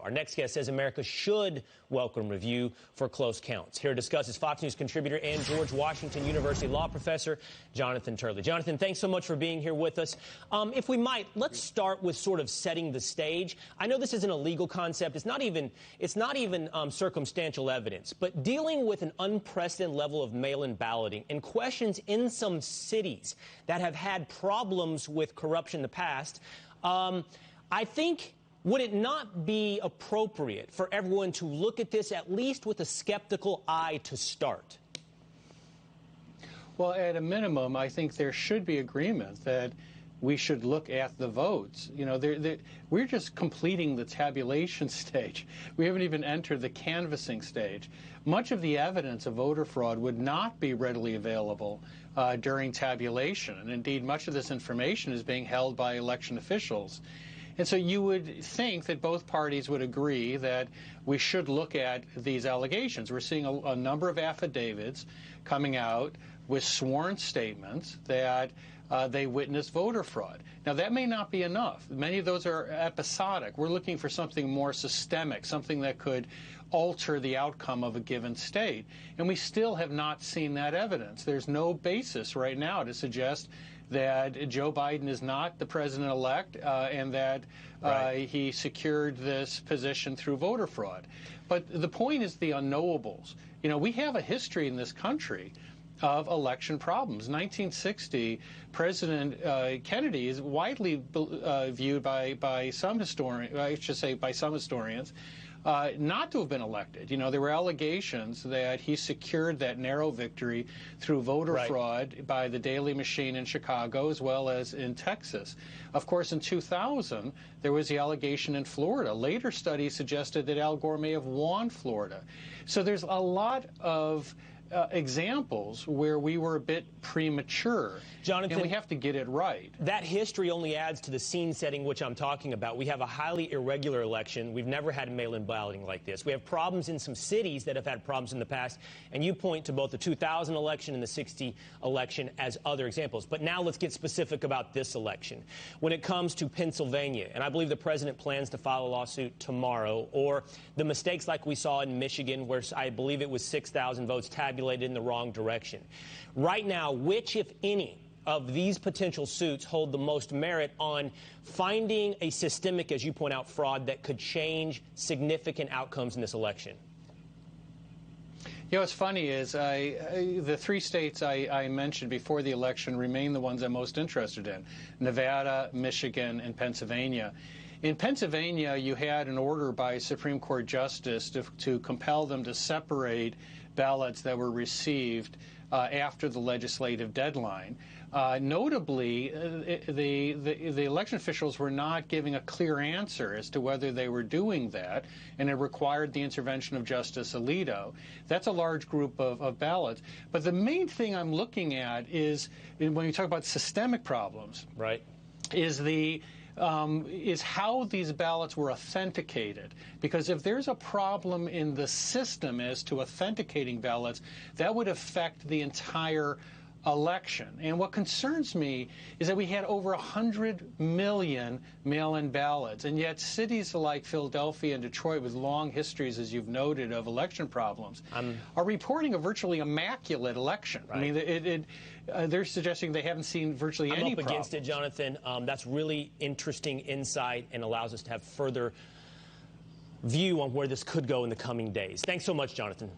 Our next guest says America should welcome review for close counts. Here to discuss is Fox News contributor and George Washington University law professor Jonathan Turley. Jonathan, thanks so much for being here with us. If we might, let's start with sort of setting the stage. I know this isn't a legal concept. It's not even circumstantial evidence. But dealing with an unprecedented level of mail-in balloting and questions in some cities that have had problems with corruption in the past, I think, would it not be appropriate for everyone to look at this at least with a skeptical eye to start? Well, at a minimum, I think there should be agreement that we should look at the votes. You know, we're just completing the tabulation stage. We haven't even entered the canvassing stage. Much of the evidence of voter fraud would not be readily available during tabulation. And indeed, much of this information is being held by election officials. And so you would think that both parties would agree that we should look at these allegations. We're seeing a number of affidavits coming out with sworn statements that they witnessed voter fraud. Now, that may not be enough. Many of those are episodic. We're looking for something more systemic, something that could alter the outcome of a given state. And we still have not seen that evidence. There's no basis right now to suggest that Joe Biden is not the president-elect and that he secured this position through voter fraud. But the point is the unknowables. You know, we have a history in this country of election problems. 1960, President Kennedy is widely viewed by some historians, I should say by some historians, not to have been elected. You know, there were allegations that he secured that narrow victory through voter fraud by the Daily Machine in Chicago as well as in Texas. Of course, in 2000, there was the allegation in Florida. Later studies suggested that Al Gore may have won Florida. So there's a lot of examples where we were a bit premature. Jonathan, and we have to get it right. That history only adds to the scene setting which I'm talking about. We have a highly irregular election. We've never had mail-in balloting like this. We have problems in some cities that have had problems in the past, and you point to both the 2000 election and the 60 election as other examples. But now let's get specific about this election. When it comes to Pennsylvania, and I believe the president plans to file a lawsuit tomorrow, or the mistakes like we saw in Michigan where I believe it was 6,000 votes tabulated in the wrong direction. Right now, which, if any, of these potential suits hold the most merit on finding a systemic, as you point out, fraud that could change significant outcomes in this election? You know, what's funny is the three states I mentioned before the election remain the ones I'm most interested in: Nevada, Michigan, and Pennsylvania. In Pennsylvania, you had an order by a Supreme Court justice to compel them to separate ballots that were received after the legislative deadline. Notably, the election officials were not giving a clear answer as to whether they were doing that, and it required the intervention of Justice Alito. That's a large group of ballots. But the main thing I'm looking at is, when you talk about systemic problems, is how these ballots were authenticated. Because if there's a problem in the system as to authenticating ballots, that would affect the entire election. And what concerns me is that we had over 100 million mail-in ballots, and yet cities like Philadelphia and Detroit, with long histories, as you've noted, of election problems, are reporting a virtually immaculate election. I mean, they're suggesting they haven't seen virtually any problem. I'm up against it, Jonathan. That's really interesting insight and allows us to have further view on where this could go in the coming days. Thanks so much, Jonathan.